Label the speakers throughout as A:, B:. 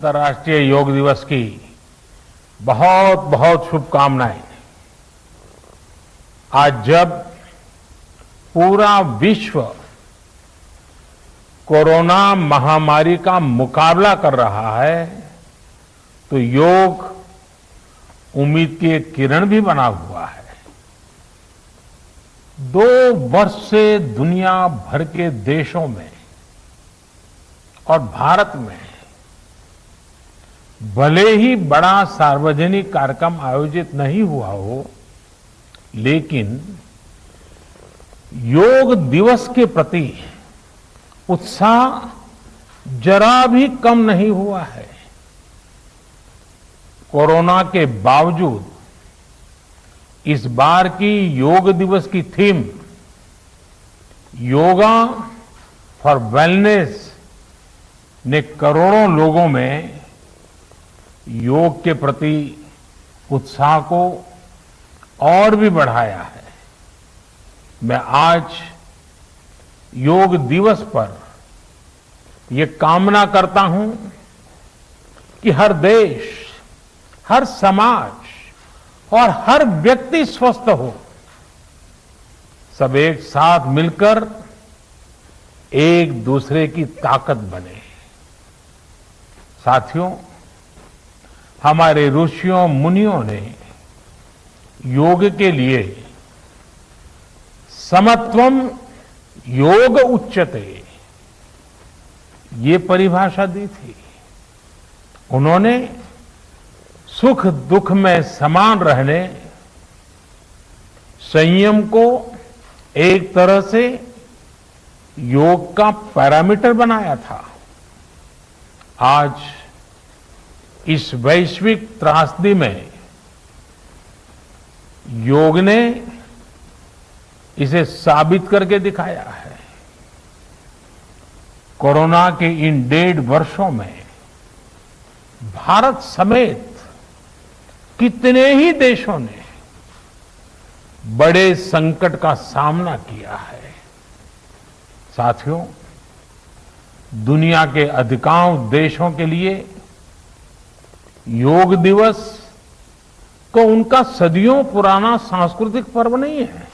A: अंतर्राष्ट्रीय योग दिवस की बहुत बहुत शुभकामनाएं। आज जब पूरा विश्व कोरोना महामारी का मुकाबला कर रहा है तो योग उम्मीद की एक किरण भी बना हुआ है। 2 वर्ष से दुनिया भर के देशों में और भारत में भले ही बड़ा सार्वजनिक कार्यक्रम आयोजित नहीं हुआ हो, लेकिन योग दिवस के प्रति उत्साह जरा भी कम नहीं हुआ है। कोरोना के बावजूद इस बार की योग दिवस की थीम योगा फॉर वेलनेस ने करोड़ों लोगों में योग के प्रति उत्साह को और भी बढ़ाया है। मैं आज योग दिवस पर यह कामना करता हूं कि हर देश, हर समाज और हर व्यक्ति स्वस्थ हो। सब एक साथ मिलकर एक दूसरे की ताकत बने। साथियों, हमारे ऋषियों मुनियों ने योग के लिए समत्वम योग उच्यते ये परिभाषा दी थी। उन्होंने सुख दुख में समान रहने, संयम को एक तरह से योग का पैरामीटर बनाया था। आज इस वैश्विक त्रासदी में योग ने इसे साबित करके दिखाया है। कोरोना के इन 1.5 वर्षों में भारत समेत कितने ही देशों ने बड़े संकट का सामना किया है। साथियों, दुनिया के अधिकांश देशों के लिए योग दिवस को उनका सदियों पुराना सांस्कृतिक पर्व नहीं है।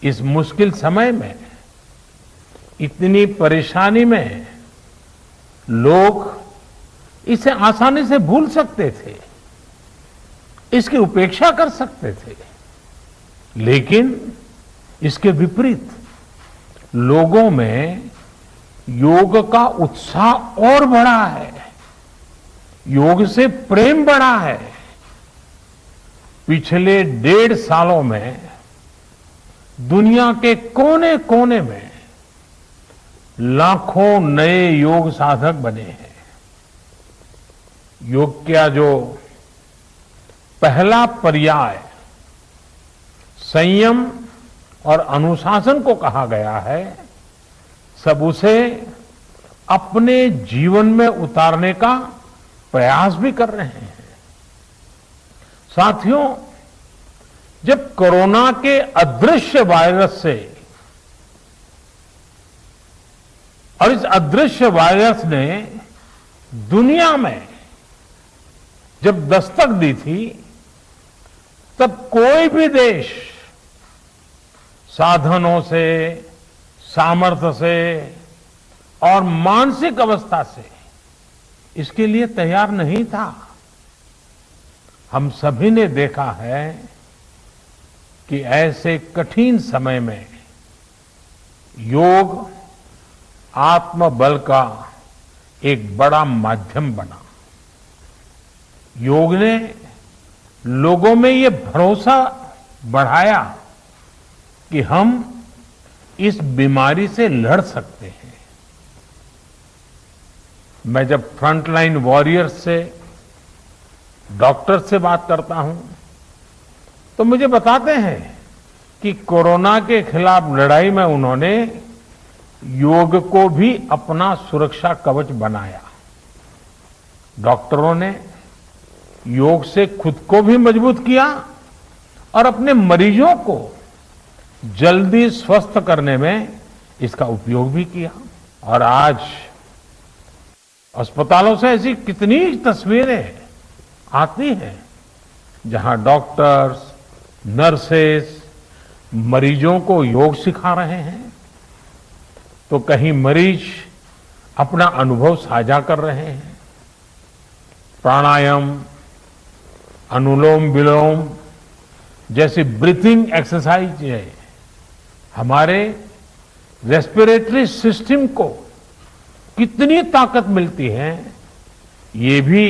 A: इस मुश्किल समय में, इतनी परेशानी में लोग इसे आसानी से भूल सकते थे, इसकी उपेक्षा कर सकते थे, लेकिन इसके विपरीत लोगों में योग का उत्साह और बढ़ा है, योग से प्रेम बढ़ा है। पिछले 1.5 सालों में दुनिया के कोने कोने में लाखों नए योग साधक बने हैं। योग का जो पहला पर्याय संयम और अनुशासन को कहा गया है, सब उसे अपने जीवन में उतारने का प्रयास भी कर रहे हैं। साथियों, जब कोरोना के अदृश्य वायरस से और इस अदृश्य वायरस ने दुनिया में जब दस्तक दी थी, तब कोई भी देश साधनों से, सामर्थ्य से और मानसिक अवस्था से इसके लिए तैयार नहीं था। हम सभी ने देखा है कि ऐसे कठिन समय में योग आत्मबल का एक बड़ा माध्यम बना। योग ने लोगों में ये भरोसा बढ़ाया कि हम इस बीमारी से लड़ सकते हैं। मैं जब फ्रंटलाइन वॉरियर्स से, डॉक्टर से बात करता हूं तो मुझे बताते हैं कि कोरोना के खिलाफ लड़ाई में उन्होंने योग को भी अपना सुरक्षा कवच बनाया। डॉक्टरों ने योग से खुद को भी मजबूत किया और अपने मरीजों को जल्दी स्वस्थ करने में इसका उपयोग भी किया। और आज अस्पतालों से ऐसी कितनी तस्वीरें आती हैं जहां डॉक्टर्स, नर्सेस मरीजों को योग सिखा रहे हैं, तो कहीं मरीज अपना अनुभव साझा कर रहे हैं। प्राणायाम, अनुलोम विलोम जैसी ब्रीथिंग एक्सरसाइज है हमारे रेस्पिरेटरी सिस्टम को कितनी ताकत मिलती है, ये भी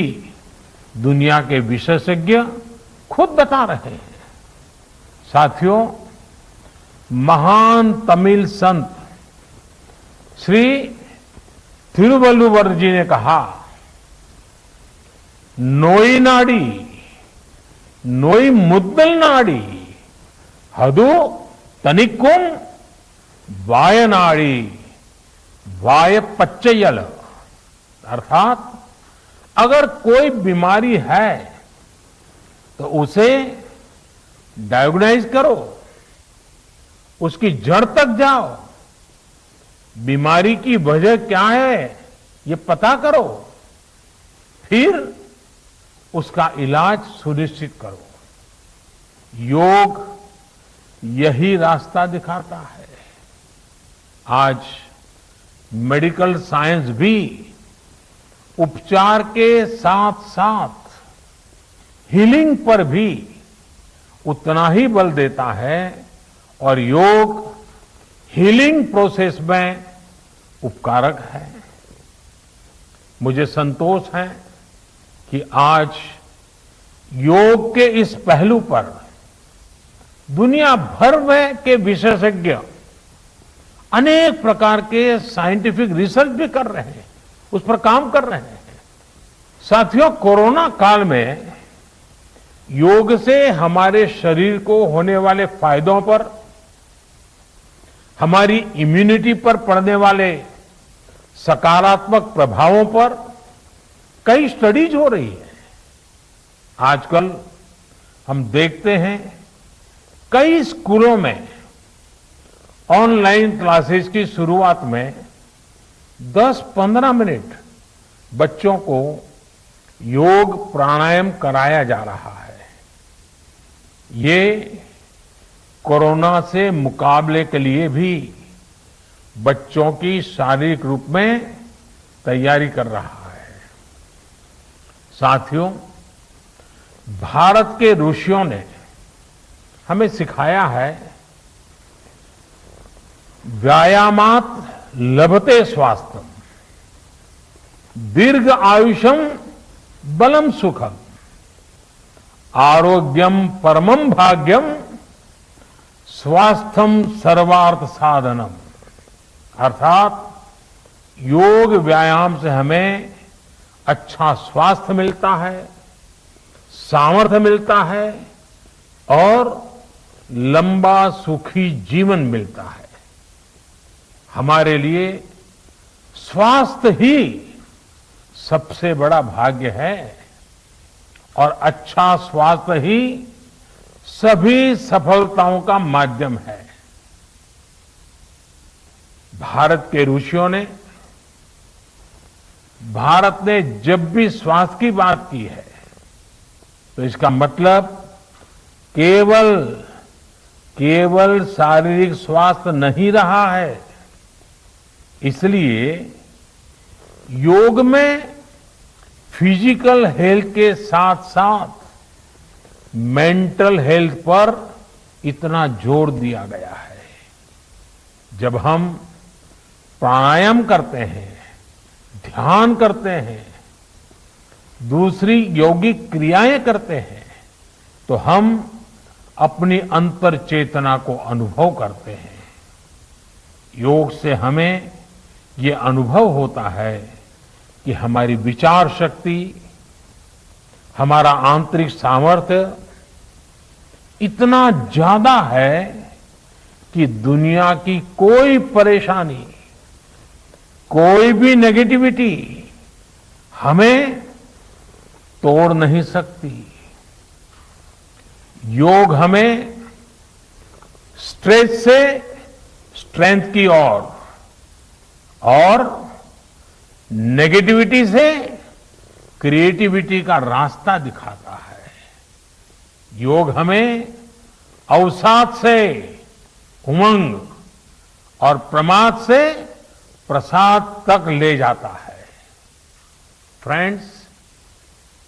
A: दुनिया के विशेषज्ञ खुद बता रहे हैं। साथियों, महान तमिल संत श्री तिरुवल्लुवर जी ने कहा, नोई नाडी नोई मुद्दल नाडी हदु तनिक्कुम वायनाडी वाय पच्चयल। अर्थात अगर कोई बीमारी है तो उसे डायग्नोज करो, उसकी जड़ तक जाओ, बीमारी की वजह क्या है ये पता करो, फिर उसका इलाज सुनिश्चित करो। योग यही रास्ता दिखाता है। आज मेडिकल साइंस भी उपचार के साथ साथ हीलिंग पर भी उतना ही बल देता है और योग हीलिंग प्रोसेस में उपकारक है। मुझे संतोष है कि आज योग के इस पहलू पर दुनिया भर में के विशेषज्ञ अनेक प्रकार के साइंटिफिक रिसर्च भी कर रहे हैं, उस पर काम कर रहे हैं। साथियों, कोरोना काल में योग से हमारे शरीर को होने वाले फायदों पर, हमारी इम्यूनिटी पर पड़ने वाले सकारात्मक प्रभावों पर कई स्टडीज हो रही है। आजकल हम देखते हैं कई स्कूलों में ऑनलाइन क्लासेस की शुरुआत में 10-15 मिनट बच्चों को योग प्राणायाम कराया जा रहा है। ये कोरोना से मुकाबले के लिए भी बच्चों की शारीरिक रूप में तैयारी कर रहा है। साथियों, भारत के ऋषियों ने हमें सिखाया है, व्यायामात लभते स्वास्थ्यम, दीर्घ आयुषम बलम सुखम, आरोग्यम परमम भाग्यम, स्वास्थ्यम सर्वार्थ साधनम। अर्थात योग व्यायाम से हमें अच्छा स्वास्थ्य मिलता है, सामर्थ्य मिलता है और लंबा सुखी जीवन मिलता है। हमारे लिए स्वास्थ्य ही सबसे बड़ा भाग्य है और अच्छा स्वास्थ्य ही सभी सफलताओं का माध्यम है। भारत के ऋषियों ने, भारत ने जब भी स्वास्थ्य की बात की है तो इसका मतलब केवल शारीरिक स्वास्थ्य नहीं रहा है। इसलिए योग में फिजिकल हेल्थ के साथ साथ मेंटल हेल्थ पर इतना जोर दिया गया है। जब हम प्राणायाम करते हैं, ध्यान करते हैं, दूसरी यौगिक क्रियाएं करते हैं, तो हम अपनी अंतर चेतना को अनुभव करते हैं। योग से हमें ये अनुभव होता है कि हमारी विचार शक्ति, हमारा आंतरिक सामर्थ्य इतना ज्यादा है कि दुनिया की कोई परेशानी, कोई भी नेगेटिविटी हमें तोड़ नहीं सकती। योग हमें स्ट्रेस से स्ट्रेंथ की ओर और नेगेटिविटी से क्रिएटिविटी का रास्ता दिखाता है। योग हमें अवसाद से उमंग और प्रमाद से प्रसाद तक ले जाता है। Friends,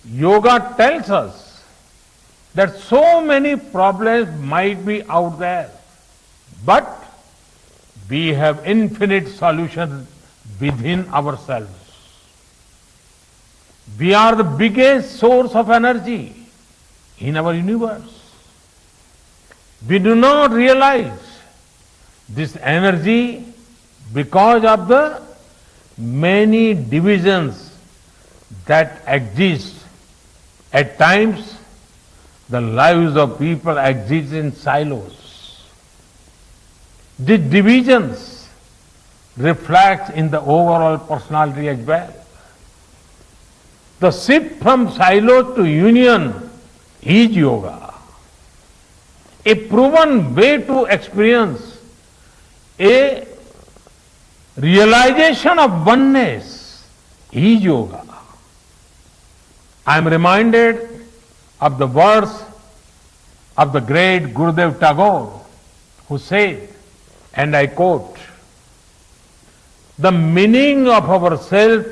A: yoga tells us that so many problems might be out there, but we have infinite solutions within ourselves. We are the biggest source of energy in our universe. We do not realize this energy because of the many divisions that exist. At times, the lives of people exist in silos. These divisions reflect in the overall personality as well. The shift from silo to union is yoga. A proven way to experience a realization of oneness is yoga. I am reminded of the words of the great Gurudev Tagore, who said, and I quote, "The meaning of our self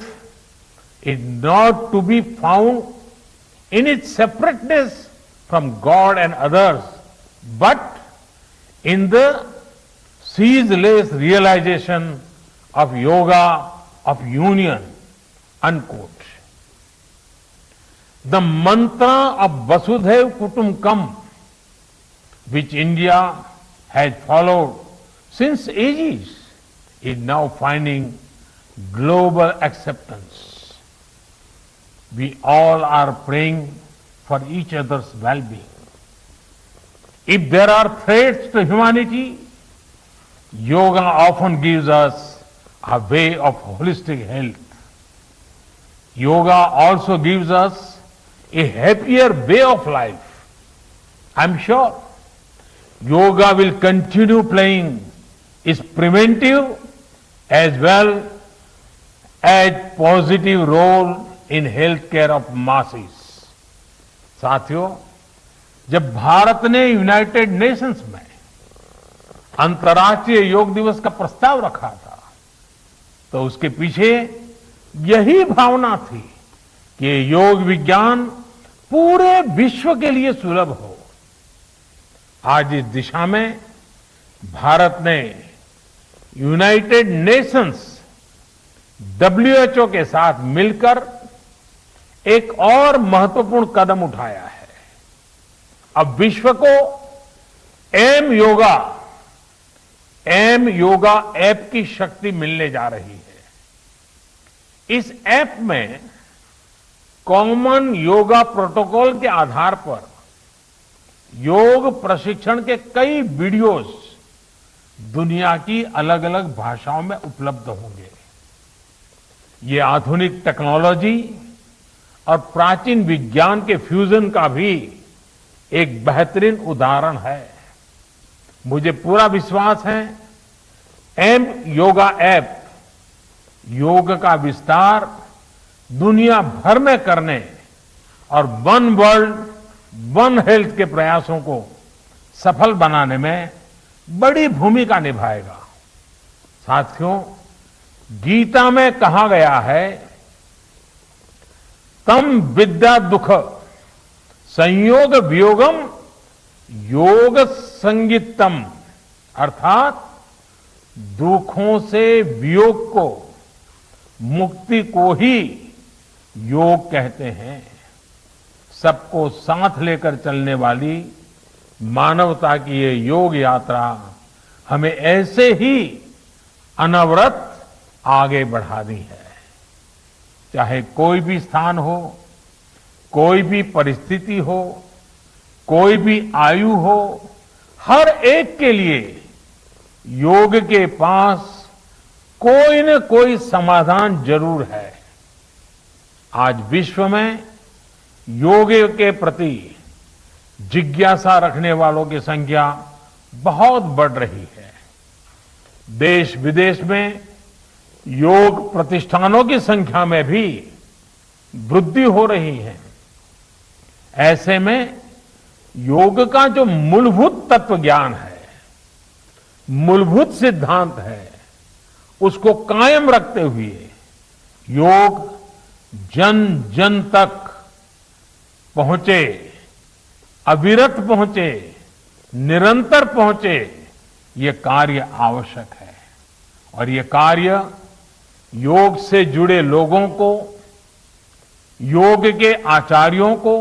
A: is not to be found in its separateness from God and others, but in the ceaseless realization of yoga of union," unquote. The mantra of Vasudhaiv Kutumbakam, which India has followed since ages, is now finding global acceptance. We all are praying for each other's well-being. If there are threats to humanity, yoga often gives us a way of holistic health. Yoga also gives us a happier way of life. I'm sure yoga will continue playing its preventive as well as positive role in healthcare of masses. साथियों, जब भारत ने United Nations में अंतर्राष्ट्रीय योग दिवस का प्रस्ताव रखा था, तो उसके पीछे यही भावना थी कि योग विज्ञान पूरे विश्व के लिए सुलभ हो। आज इस दिशा में भारत ने यूनाइटेड नेशंस WHO के साथ मिलकर एक और महत्वपूर्ण कदम उठाया है। अब विश्व को एम योगा ऐप की शक्ति मिलने जा रही है। इस ऐप में कॉमन योगा प्रोटोकॉल के आधार पर योग प्रशिक्षण के कई वीडियोस दुनिया की अलग अलग भाषाओं में उपलब्ध होंगे। ये आधुनिक टेक्नोलॉजी और प्राचीन विज्ञान के फ्यूजन का भी एक बेहतरीन उदाहरण है। मुझे पूरा विश्वास है एम योगा ऐप योग का विस्तार दुनिया भर में करने और वन वर्ल्ड वन हेल्थ के प्रयासों को सफल बनाने में बड़ी भूमिका निभाएगा। साथियों, गीता में कहा गया है, तम विद्या दुख संयोग वियोगम योग संगीतम, अर्थात दुखों से वियोग को, मुक्ति को ही योग कहते हैं। सबको साथ लेकर चलने वाली मानवता की ये योग यात्रा हमें ऐसे ही अनवरत आगे बढ़ानी है। चाहे कोई भी स्थान हो, कोई भी परिस्थिति हो, कोई भी आयु हो, हर एक के लिए योग के पास कोई न कोई समाधान जरूर है। आज विश्व में योग के प्रति जिज्ञासा रखने वालों की संख्या बहुत बढ़ रही है। देश विदेश में योग प्रतिष्ठानों की संख्या में भी वृद्धि हो रही है। ऐसे में योग का जो मूलभूत तत्व ज्ञान है, मूलभूत सिद्धांत है, उसको कायम रखते हुए योग जन जन तक पहुंचे, अविरत पहुंचे, निरंतर पहुंचे, ये कार्य आवश्यक है। और ये कार्य योग से जुड़े लोगों को, योग के आचार्यों को,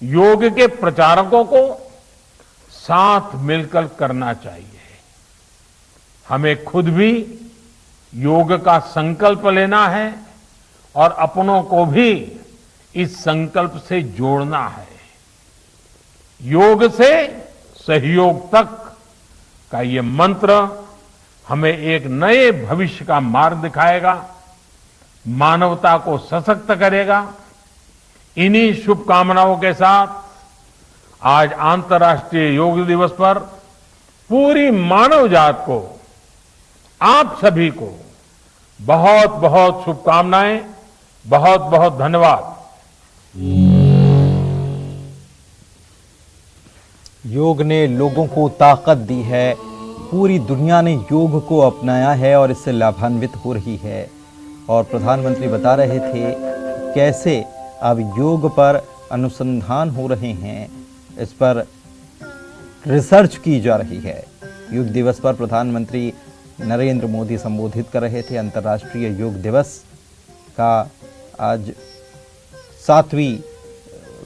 A: योग के प्रचारकों को साथ मिलकर करना चाहिए। हमें खुद भी योग का संकल्प लेना है और अपनों को भी इस संकल्प से जोड़ना है। योग से सहयोग तक का ये मंत्र हमें एक नए भविष्य का मार्ग दिखाएगा, मानवता को सशक्त करेगा। इन्हीं शुभकामनाओं के साथ आज अंतर्राष्ट्रीय योग दिवस पर पूरी मानव जात को, आप सभी को बहुत बहुत शुभकामनाएं, बहुत बहुत धन्यवाद।
B: योग ने लोगों को ताकत दी है, पूरी दुनिया ने योग को अपनाया है और इससे लाभान्वित हो रही है। और प्रधानमंत्री बता रहे थे कैसे अब योग पर अनुसंधान हो रहे हैं, इस पर रिसर्च की जा रही है। योग दिवस पर प्रधानमंत्री नरेंद्र मोदी संबोधित कर रहे थे। अंतर्राष्ट्रीय योग दिवस का आज 7वीं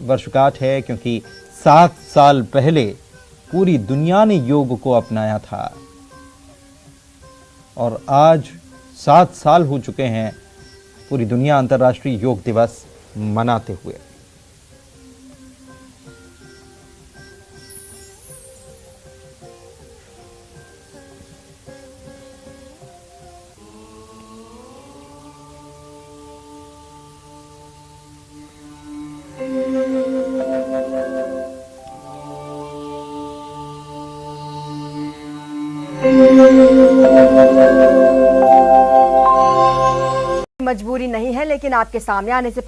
B: वर्षगांठ है, क्योंकि 7 साल पहले पूरी दुनिया ने योग को अपनाया था और आज 7 साल हो चुके हैं पूरी दुनिया अंतर्राष्ट्रीय योग दिवस मनाते हुए।
C: मजबूरी नहीं है, लेकिन आपके सामने आने से